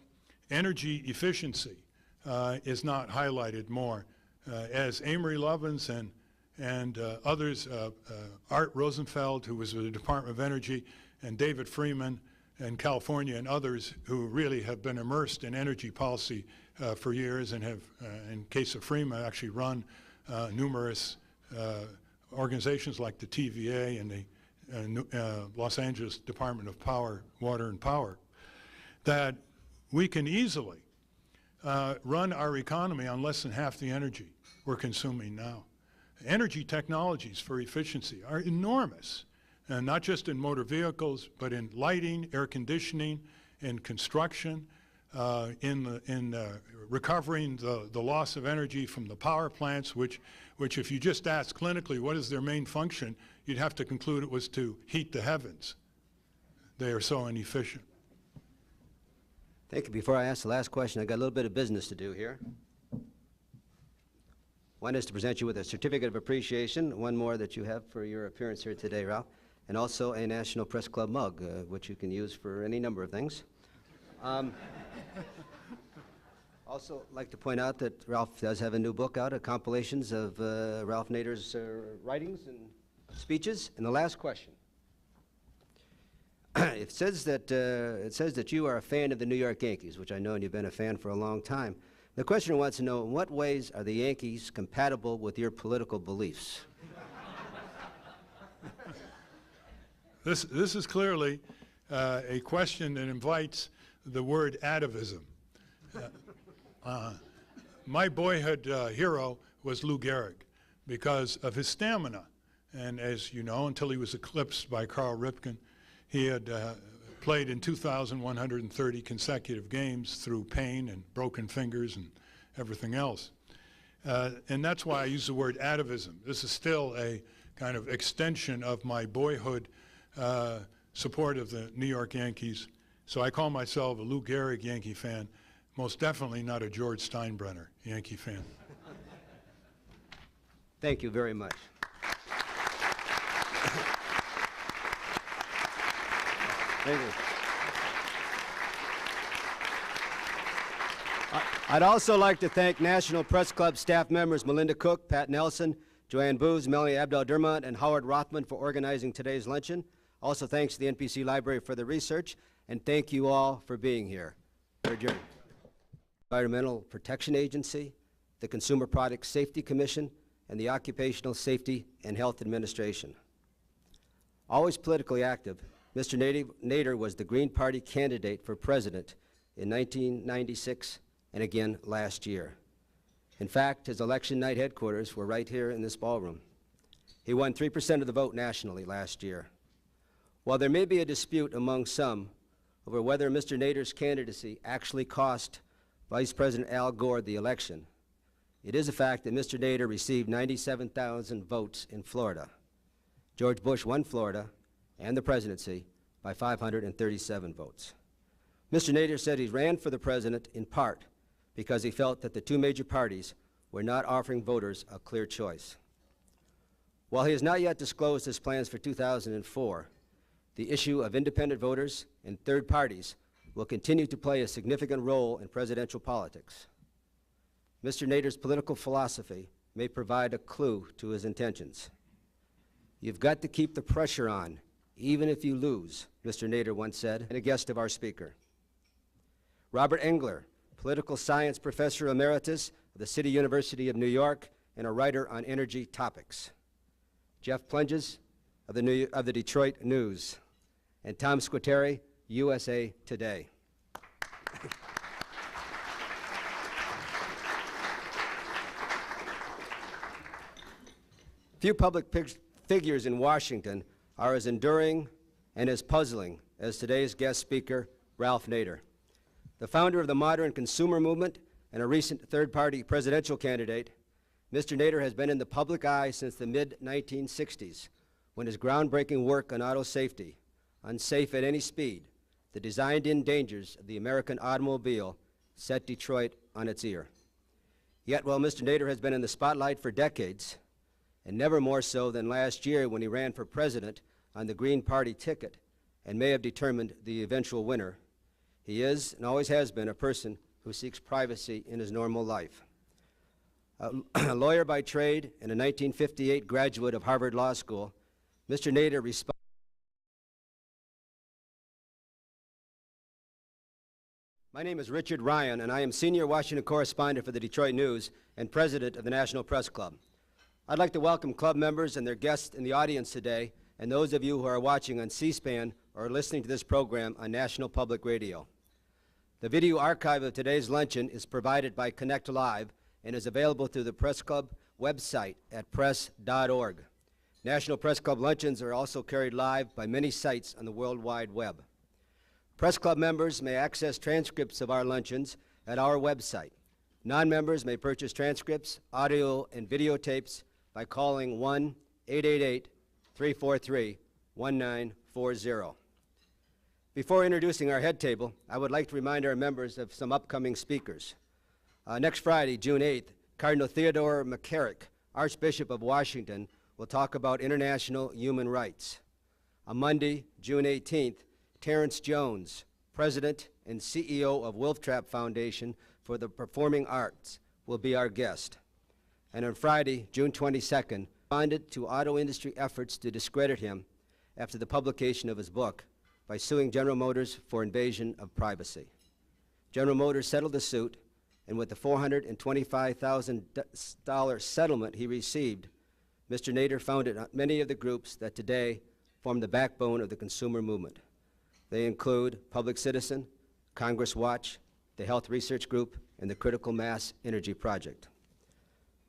energy efficiency is not highlighted more. As Amory Lovins and others, Art Rosenfeld, who was with the Department of Energy, and David Freeman in California, and others who really have been immersed in energy policy for years and have, in case of Freeman, actually run numerous organizations like the TVA and the Los Angeles Department of Power, Water and Power, that we can easily run our economy on less than half the energy we're consuming now. Energy technologies for efficiency are enormous, and not just in motor vehicles, but in lighting, air conditioning, in construction, in recovering the loss of energy from the power plants, which if you just ask clinically what is their main function, you'd have to conclude it was to heat the heavens. They are so inefficient. Thank you. Before I ask the last question, I've got a little bit of business to do here. One is to present you with a certificate of appreciation, one more that you have for your appearance here today, Ralph, and also a National Press Club mug, which you can use for any number of things. Also, I'd like to point out that Ralph does have a new book out, compilations of Ralph Nader's writings and speeches. And the last question. It says that you are a fan of the New York Yankees, which I know, and you've been a fan for a long time. The questioner wants to know, in what ways are the Yankees compatible with your political beliefs? This is clearly a question that invites the word atavism. My boyhood hero was Lou Gehrig because of his stamina. And as you know, until he was eclipsed by Carl Ripken, he had played in 2,130 consecutive games through pain and broken fingers and everything else. And that's why I use the word atavism. This is still a kind of extension of my boyhood support of the New York Yankees. So I call myself a Lou Gehrig Yankee fan, most definitely not a George Steinbrenner Yankee fan. Thank you very much. Thank you. I'd also like to thank National Press Club staff members Melinda Cook, Pat Nelson, Joanne Booz, Melanie Abdel-Dermont, and Howard Rothman for organizing today's luncheon. Also thanks to the NPC Library for the research, and thank you all for being here. We're adjourned. Environmental Protection Agency, the Consumer Product Safety Commission, and the Occupational Safety and Health Administration. Always politically active, Mr. Nader was the Green Party candidate for president in 1996 and again last year. In fact, his election night headquarters were right here in this ballroom. He won 3% of the vote nationally last year. While there may be a dispute among some over whether Mr. Nader's candidacy actually cost Vice President Al Gore the election, it is a fact that Mr. Nader received 97,000 votes in Florida. George Bush won Florida and the presidency by 537 votes. Mr. Nader said he ran for the president in part because he felt that the two major parties were not offering voters a clear choice. While he has not yet disclosed his plans for 2004, the issue of independent voters and third parties will continue to play a significant role in presidential politics. Mr. Nader's political philosophy may provide a clue to his intentions. "You've got to keep the pressure on, even if you lose," Mr. Nader once said, and a guest of our speaker. Robert Engler, political science professor emeritus of the City University of New York and a writer on energy topics. Jeff Plunges of the Detroit News, and Tom Squitieri, USA Today. Few public figures in Washington are as enduring and as puzzling as today's guest speaker, Ralph Nader. The founder of the modern consumer movement and a recent third-party presidential candidate, Mr. Nader has been in the public eye since the mid-1960s, when his groundbreaking work on auto safety, unsafe at any speed, the designed-in dangers of the American automobile, set Detroit on its ear. Yet while Mr. Nader has been in the spotlight for decades, and never more so than last year when he ran for president on the Green Party ticket and may have determined the eventual winner, he is and always has been a person who seeks privacy in his normal life. A lawyer by trade and a 1958 graduate of Harvard Law School, Mr. Nader responded. My name is Richard Ryan, and I am senior Washington correspondent for the Detroit News and president of the National Press Club. I'd like to welcome club members and their guests in the audience today, and those of you who are watching on C-SPAN or listening to this program on National Public Radio. The video archive of today's luncheon is provided by Connect Live and is available through the Press Club website at press.org. National Press Club luncheons are also carried live by many sites on the World Wide Web. Press Club members may access transcripts of our luncheons at our website. Non-members may purchase transcripts, audio, and videotapes by calling 1-888-343-1940. Before introducing our head table, I would like to remind our members of some upcoming speakers. Next Friday, June 8th, Cardinal Theodore McCarrick, Archbishop of Washington, will talk about international human rights. On Monday, June 18th, Terrence Jones, President and CEO of Wolf Trap Foundation for the Performing Arts, will be our guest. And on Friday, June 22nd, responded to auto industry efforts to discredit him after the publication of his book by suing General Motors for invasion of privacy. General Motors settled the suit, and with the $425,000 settlement he received, Mr. Nader founded many of the groups that today form the backbone of the consumer movement. They include Public Citizen, Congress Watch, the Health Research Group, and the Critical Mass Energy Project.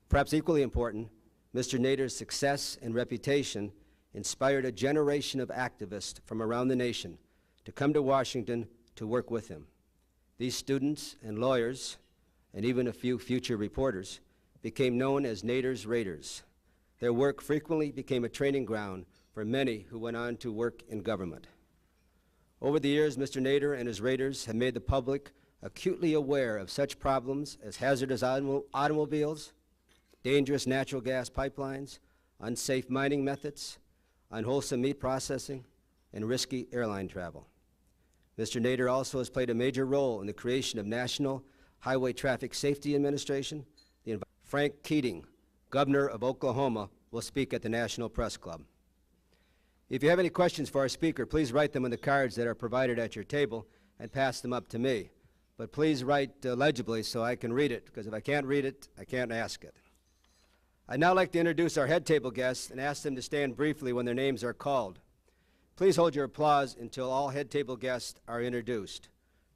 Perhaps equally important, Mr. Nader's success and reputation inspired a generation of activists from around the nation to come to Washington to work with him. These students and lawyers, and even a few future reporters, became known as Nader's Raiders. Their work frequently became a training ground for many who went on to work in government. Over the years, Mr. Nader and his Raiders have made the public acutely aware of such problems as hazardous automobiles, dangerous natural gas pipelines, unsafe mining methods, unwholesome meat processing, and risky airline travel. Mr. Nader also has played a major role in the creation of National Highway Traffic Safety Administration. Frank Keating, Governor of Oklahoma, will speak at the National Press Club. If you have any questions for our speaker, please write them on the cards that are provided at your table and pass them up to me. But please write legibly so I can read it, because if I can't read it, I can't ask it. I'd now like to introduce our head table guests and ask them to stand briefly when their names are called. Please hold your applause until all head table guests are introduced.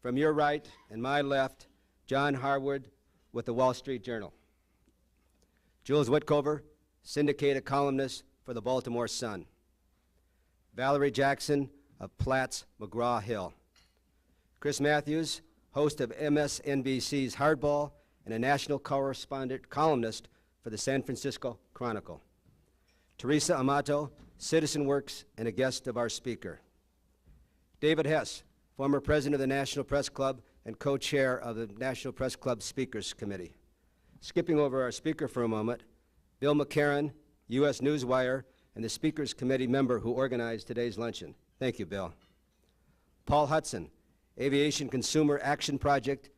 From your right and my left, John Harwood with the Wall Street Journal. Jules Witcover, syndicated columnist for the Baltimore Sun. Valerie Jackson of Platts McGraw-Hill. Chris Matthews, host of MSNBC's Hardball and a national columnist for the San Francisco Chronicle. Teresa Amato, Citizen Works and a guest of our speaker. David Hess, former president of the National Press Club and co-chair of the National Press Club Speakers Committee. Skipping over our speaker for a moment, Bill McCarran, U.S. Newswire, and the Speakers Committee member who organized today's luncheon. Thank you, Bill. Paul Hudson, Aviation Consumer Action Project